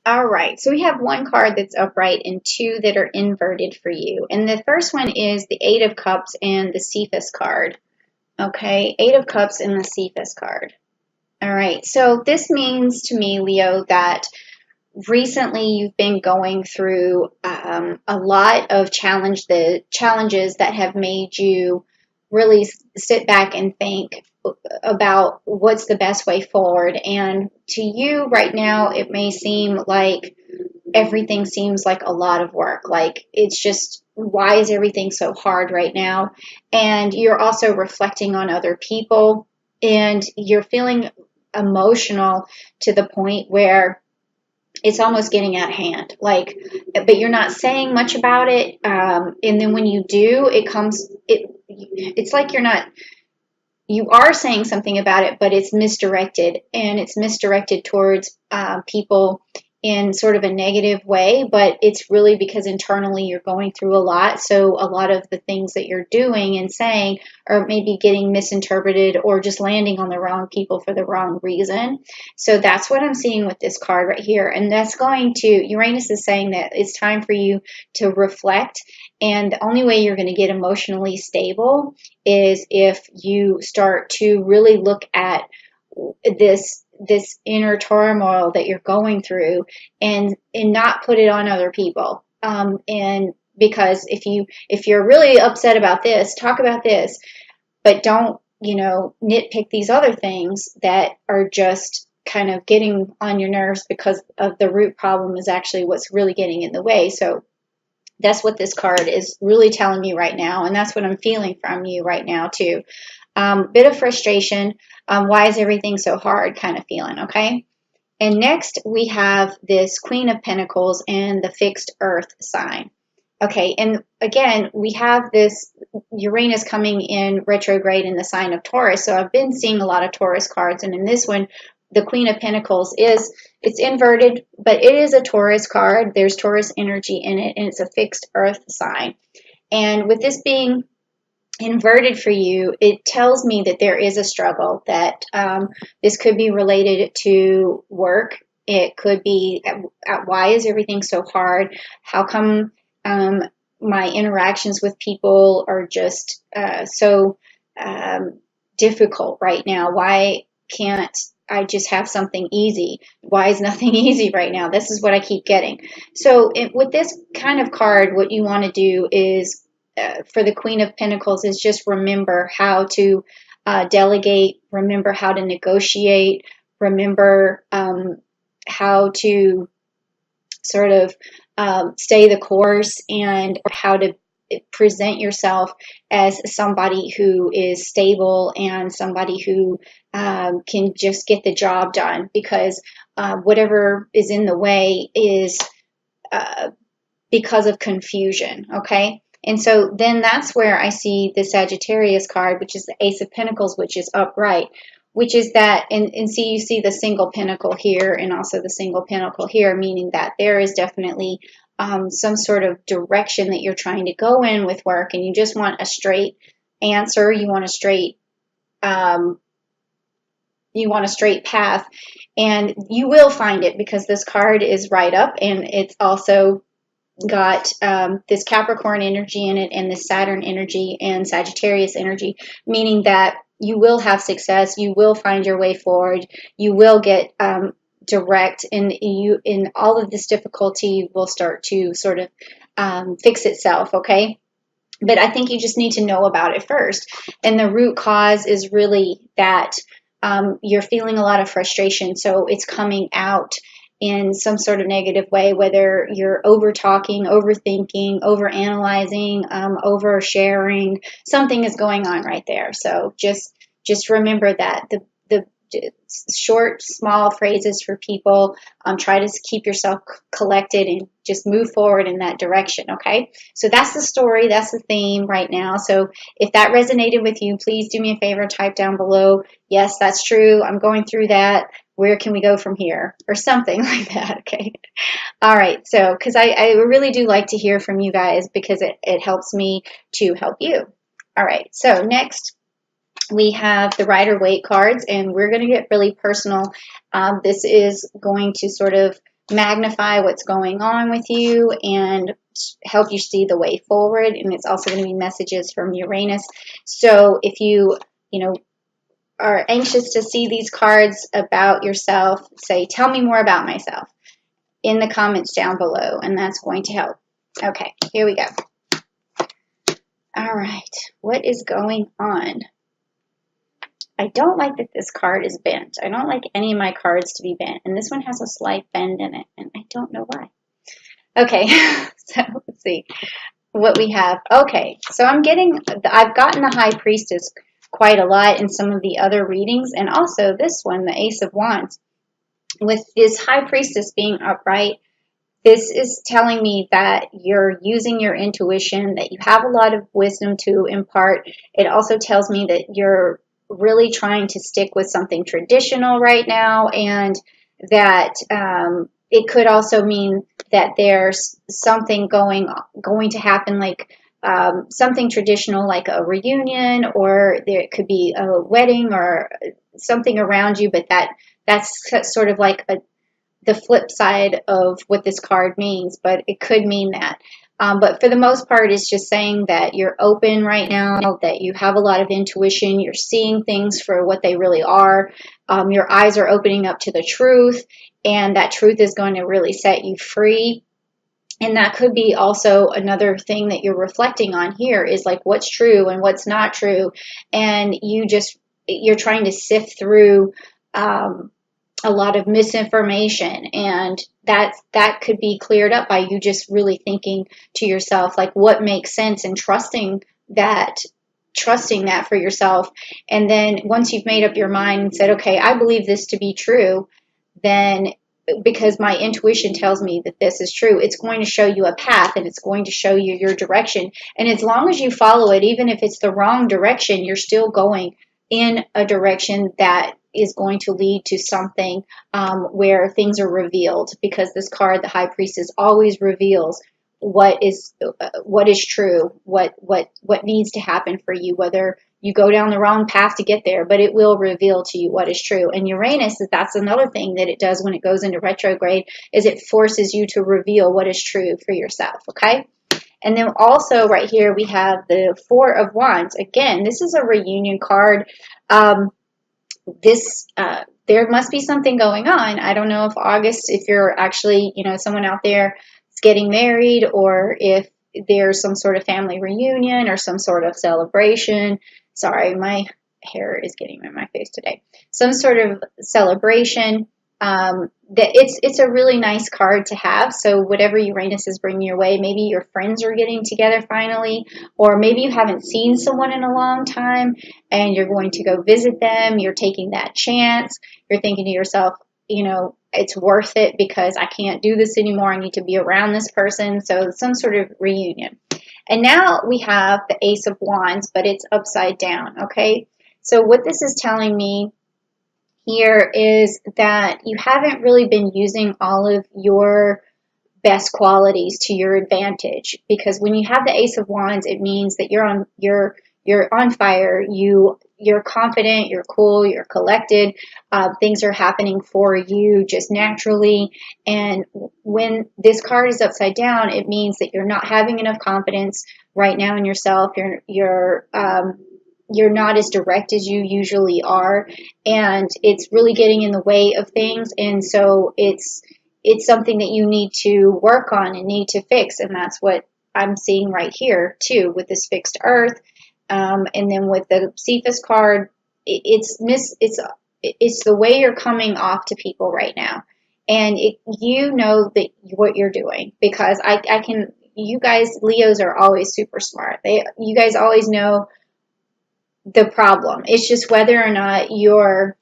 All right, so we have one card that's upright and two that are inverted for you. And the first one is the Eight of Cups and the Cephas card. Okay, Eight of Cups and the Cephas card. All right, so this means to me, Leo, that recently you've been going through a lot of challenges that have made you really sit back and think about what's the best way forward. And to you right now, it may seem like everything seems like a lot of work. Like it's just, why is everything so hard right now? And you're also reflecting on other people and you're feeling emotional to the point where it's almost getting out of hand. Like, but you're not saying much about it. And then when you do, it's like you are saying something about it, but it's misdirected, and it's misdirected towards people in sort of a negative way, but it's really because internally you're going through a lot. So a lot of the things that you're doing and saying are maybe getting misinterpreted or just landing on the wrong people for the wrong reason. So that's what I'm seeing with this card right here. And that's Uranus is saying that it's time for you to reflect. And the only way you're going to get emotionally stable is if you start to really look at this inner turmoil that you're going through and not put it on other people. And because if you're really upset about this, talk about this, but don't, nitpick these other things that are just kind of getting on your nerves, because of the root problem is actually what's really getting in the way. So that's what this card is really telling me right now, and that's what I'm feeling from you right now too. Bit of frustration. Why is everything so hard kind of feeling, okay? And next we have this Queen of Pentacles and the fixed earth sign. Okay, and again, we have this Uranus coming in retrograde in the sign of Taurus. So I've been seeing a lot of Taurus cards, and in this one, the Queen of Pentacles it's inverted, but it is a Taurus card. There's Taurus energy in it, and it's a fixed earth sign. And with this being inverted for you, it tells me that there is a struggle, that this could be related to work. It could be why is everything so hard? How come my interactions with people are just so difficult right now? Why can't I just have something easy? Why is nothing easy right now? This is what I keep getting. So with this kind of card, what you want to do is, for the Queen of Pentacles, is just remember how to delegate, remember how to negotiate, remember how to sort of stay the course, and how to present yourself as somebody who is stable and somebody who can just get the job done, because whatever is in the way is because of confusion, okay? And so then that's where I see the Sagittarius card, which is the Ace of Pentacles, which is upright, which is that, and see, you see the single pentacle here and also the single pentacle here, meaning that there is definitely some sort of direction that you're trying to go in with work, and you just want a straight answer. You want a straight path, and you will find it, because this card is right up, and it's also got this Capricorn energy in it, and this Saturn energy and Sagittarius energy, meaning that you will have success, you will find your way forward, you will get direct, and in all of this difficulty will start to sort of fix itself, okay? But I think you just need to know about it first. And the root cause is really that you're feeling a lot of frustration, so it's coming out in some sort of negative way, whether you're over talking, overthinking, over analyzing, over sharing. Something is going on right there. So just remember that the short, small phrases for people. Try to keep yourself collected and just move forward in that direction, okay? So that's the story. That's the theme right now. So if that resonated with you, please do me a favor, type down below, yes, that's true. I'm going through that. Where can we go from here? Or something like that, okay? All right, so because I really do like to hear from you guys, because it helps me to help you. All right, so next we have the Rider Waite cards, and we're going to get really personal. This is going to sort of magnify what's going on with you and help you see the way forward. And it's also going to be messages from Uranus. So if you are anxious to see these cards about yourself, say, tell me more about myself in the comments down below, and that's going to help. Okay, here we go. All right, what is going on? I don't like that this card is bent. I don't like any of my cards to be bent, and this one has a slight bend in it, and I don't know why. Okay, so let's see what we have. Okay, so I've gotten the High Priestess quite a lot in some of the other readings, and also this one, the Ace of Wands. With this High Priestess being upright, this is telling me that you're using your intuition, that you have a lot of wisdom to impart. It also tells me that you're really trying to stick with something traditional right now, and that it could also mean that there's something going to happen, like something traditional, like a reunion, or there could be a wedding or something around you, but that's sort of like the flip side of what this card means, but it could mean that. But for the most part, it's just saying that you're open right now, that you have a lot of intuition, you're seeing things for what they really are, your eyes are opening up to the truth, and that truth is going to really set you free. And that could be also another thing that you're reflecting on here is like what's true and what's not true, and you're trying to sift through a lot of misinformation, and that could be cleared up by you just really thinking to yourself like what makes sense, and trusting that for yourself. And then once you've made up your mind and said, okay, I believe this to be true, then because my intuition tells me that this is true, it's going to show you a path, and it's going to show you your direction. And as long as you follow it, even if it's the wrong direction, you're still going in a direction that is going to lead to something where things are revealed, because this card, the High Priestess, always reveals what is true, what needs to happen for you, whether you go down the wrong path to get there, but it will reveal to you what is true. And Uranus, that's another thing that it does when it goes into retrograde, is it forces you to reveal what is true for yourself, okay? And then also right here we have the Four of Wands. Again, this is a reunion card. There must be something going on. I don't know if August, if you're actually, someone out there is getting married, or if there's some sort of family reunion or some sort of celebration. Sorry, my hair is getting in my face today. Some sort of celebration. That it's a really nice card to have. So whatever Uranus is bringing your way, maybe your friends are getting together finally, or maybe you haven't seen someone in a long time and you're going to go visit them. You're taking that chance. You're thinking to yourself, it's worth it because I can't do this anymore. I need to be around this person. So some sort of reunion. And now we have the Ace of Wands, but it's upside down. Okay. So what this is telling me here is that you haven't really been using all of your best qualities to your advantage, because when you have the Ace of Wands, it means that you're on fire, you're confident, you're cool, you're collected, things are happening for you just naturally. And when this card is upside down, it means that you're not having enough confidence right now in yourself. You're not as direct as you usually are, and it's really getting in the way of things. And so it's something that you need to work on and need to fix. And that's what I'm seeing right here too, with this fixed earth. And then with the Cephas card, it's the way you're coming off to people right now. And you know that what you're doing, because you guys, Leos, are always super smart. You guys always know the problem. It's just whether or not you're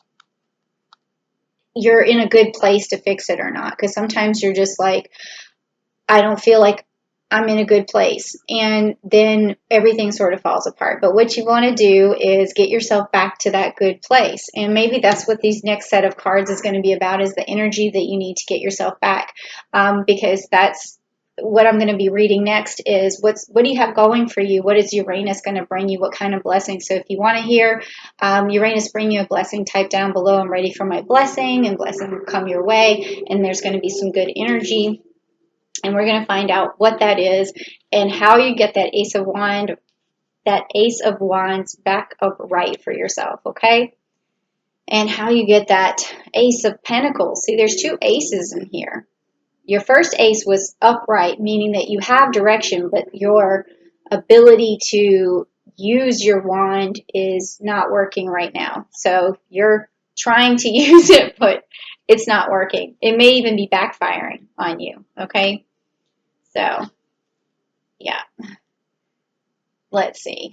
in a good place to fix it or not. Because sometimes you're just like, I don't feel like I'm in a good place, and then everything sort of falls apart. But what you want to do is get yourself back to that good place. And maybe that's what these next set of cards is going to be about, is the energy that you need to get yourself back, because that's what I'm going to be reading next is what do you have going for you? What is Uranus going to bring you? What kind of blessing? So if you want to hear Uranus bring you a blessing, type down below, I'm ready for my blessing, and blessing will come your way. And there's going to be some good energy. And we're going to find out what that is and how you get that Ace of Wands back upright for yourself, okay? And how you get that Ace of Pentacles. See, there's two aces in here. Your first ace was upright, meaning that you have direction, but your ability to use your wand is not working right now. So you're trying to use it, but it's not working. It may even be backfiring on you, okay? So, yeah. Let's see.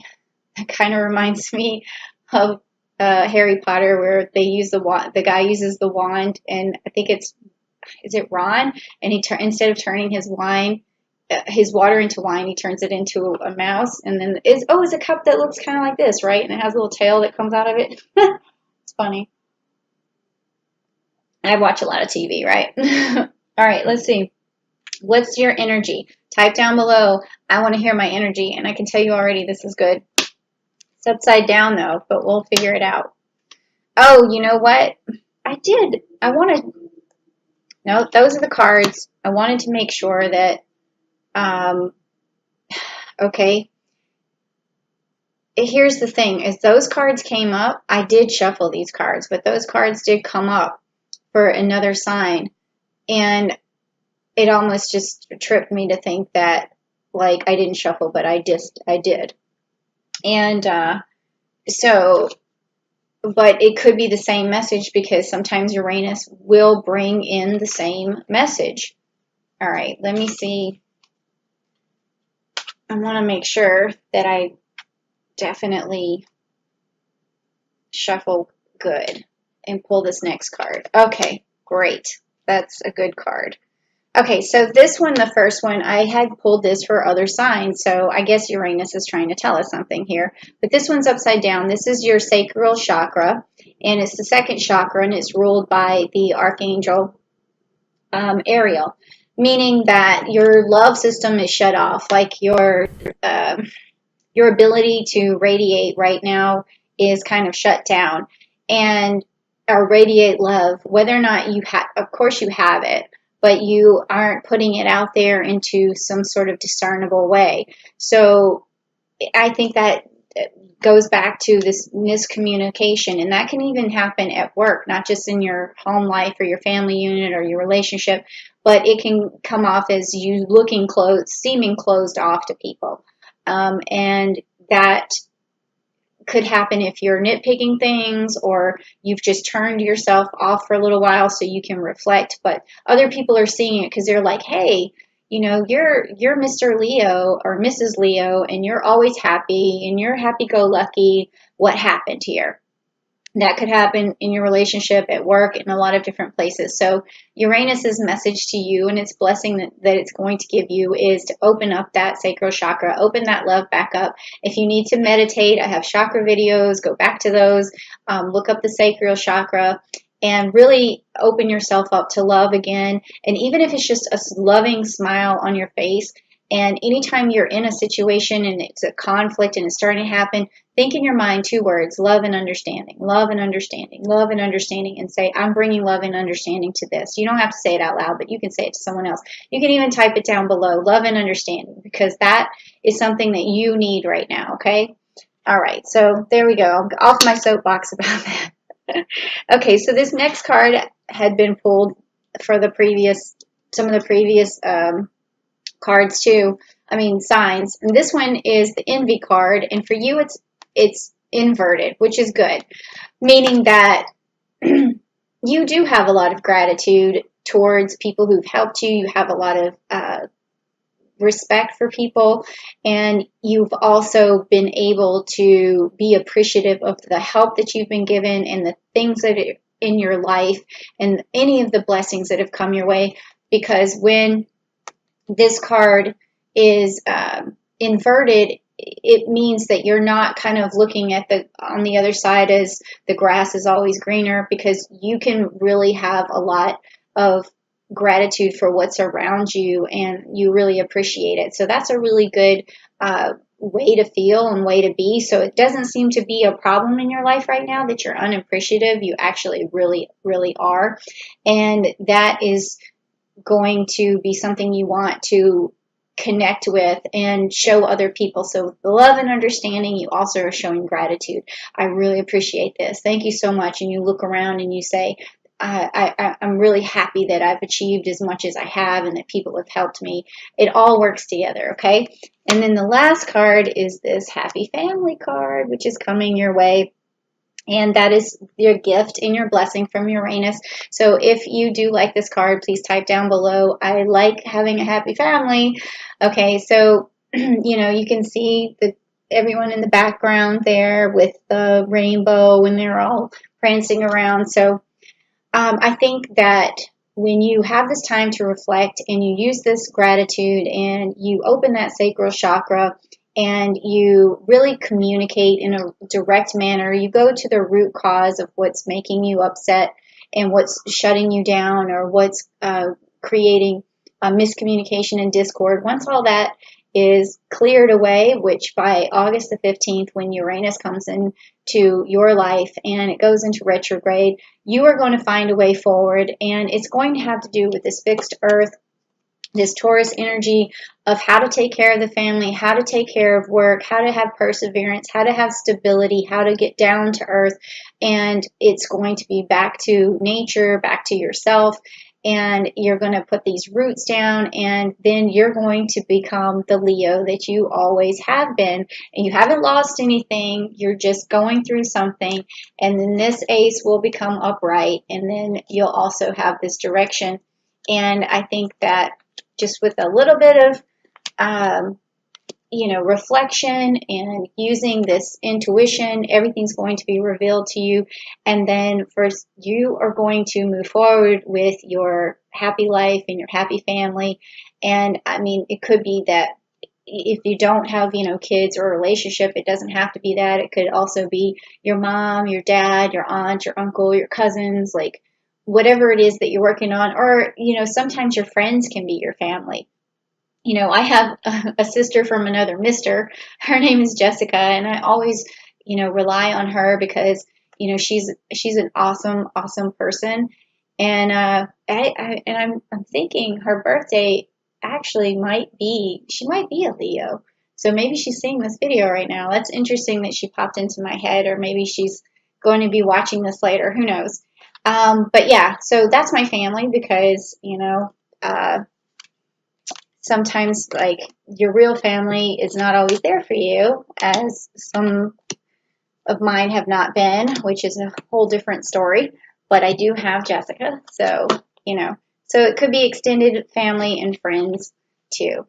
That kind of reminds me of Harry Potter, where they use the wand. The guy uses the wand, and I think is it Ron? And he instead of turning his water into wine, he turns it into a mouse. And then it's a cup that looks kind of like this, right? And it has a little tail that comes out of it. It's funny. I watch a lot of TV, right? All right, let's see. What's your energy? Type down below. I want to hear my energy, and I can tell you already this is good. It's upside down though, but we'll figure it out. Oh, you know what? No, those are the cards. I wanted to make sure that, okay. Here's the thing, as those cards came up, I did shuffle these cards, but those cards did come up for another sign. And it almost just tripped me to think that, like, I didn't shuffle, but I did. And, but it could be the same message because sometimes Uranus will bring in the same message. All right, let me see. I want to make sure that I definitely shuffle good and pull this next card. Okay, great. That's a good card. Okay, so this one, the first one, I had pulled this for other signs, so I guess Uranus is trying to tell us something here. But this one's upside down. This is your sacral chakra, and it's the second chakra, and it's ruled by the Archangel Ariel, meaning that your love system is shut off, like your ability to radiate right now is kind of shut down, and radiate love, whether or not you have, of course you have it, but you aren't putting it out there into some sort of discernible way. So I think that goes back to this miscommunication, and that can even happen at work, not just in your home life or your family unit or your relationship, but it can come off as you looking closed, seeming closed off to people. And that could happen if you're nitpicking things or you've just turned yourself off for a little while so you can reflect, but other people are seeing it because they're like, hey, you know, you're Mr. Leo or Mrs. Leo, and you're always happy and you're happy-go-lucky. What happened here? That could happen in your relationship, at work, in a lot of different places. So Uranus's message to you and its blessing that it's going to give you is to open up that sacral chakra, open that love back up. If you need to meditate, I have chakra videos. Go back to those. Look up the sacral chakra and really open yourself up to love again. And even if it's just a loving smile on your face, and anytime you're in a situation and it's a conflict and it's starting to happen, think in your mind 2 words, love and understanding, love and understanding, love and understanding, and say, I'm bringing love and understanding to this. You don't have to say it out loud, but you can say it to someone else. You can even type it down below, love and understanding, because that is something that you need right now, okay? All right, so there we go. I'm off my soapbox about that. Okay, so this next card had been pulled for some of the previous cards too. Signs. And this one is the Envy card, and for you it's inverted, which is good, meaning that you do have a lot of gratitude towards people who've helped you. You have a lot of respect for people, and you've also been able to be appreciative of the help that you've been given and the things that are in your life and any of the blessings that have come your way, because when this card is inverted, it means that you're not kind of looking at on the other side as the grass is always greener, because you can really have a lot of gratitude for what's around you, and you really appreciate it. So that's a really good way to feel and way to be. So it doesn't seem to be a problem in your life right now that you're unappreciative. You actually really, really are. And that is going to be something you want to connect with and show other people. So with the love and understanding, you also are showing gratitude. I really appreciate this. Thank you so much. And you look around and you say, I'm really happy that I've achieved as much as I have and that people have helped me. It all works together, okay? And then the last card is this happy family card, which is coming your way. And that is your gift and your blessing from Uranus. So if you do like this card, please type down below, I like having a happy family. Okay, so, you can see everyone in the background there with the rainbow and they're all prancing around. So I think that when you have this time to reflect and you use this gratitude and you open that sacral chakra and you really communicate in a direct manner, you go to the root cause of what's making you upset and what's shutting you down or what's creating miscommunication and discord. Once all that is cleared away, which by August the 15th, when Uranus comes into your life and it goes into retrograde, you are going to find a way forward. And it's going to have to do with this fixed earth, this Taurus energy of how to take care of the family, how to take care of work, how to have perseverance, how to have stability, how to get down to earth. And it's going to be back to nature, back to yourself. And you're going to put these roots down, and then you're going to become the Leo that you always have been. And you haven't lost anything. You're just going through something. And then this ace will become upright, and then you'll also have this direction. And I think that just with a little bit of reflection and using this intuition, everything's going to be revealed to you. And then first, you are going to move forward with your happy life and your happy family. And I mean, it could be that if you don't have, kids or a relationship, it doesn't have to be that. It could also be your mom, your dad, your aunt, your uncle, your cousins, like whatever it is that you're working on. Or, sometimes your friends can be your family. I have a sister from another mister. Her name is Jessica, and I always, rely on her because, she's an awesome, awesome person. And I'm thinking her birthday actually she might be a Leo. So maybe she's seeing this video right now. That's interesting that she popped into my head, or maybe she's going to be watching this later. Who knows? But yeah, so that's my family because, sometimes like your real family is not always there for you, as some of mine have not been, which is a whole different story. But I do have Jessica, so so it could be extended family and friends too.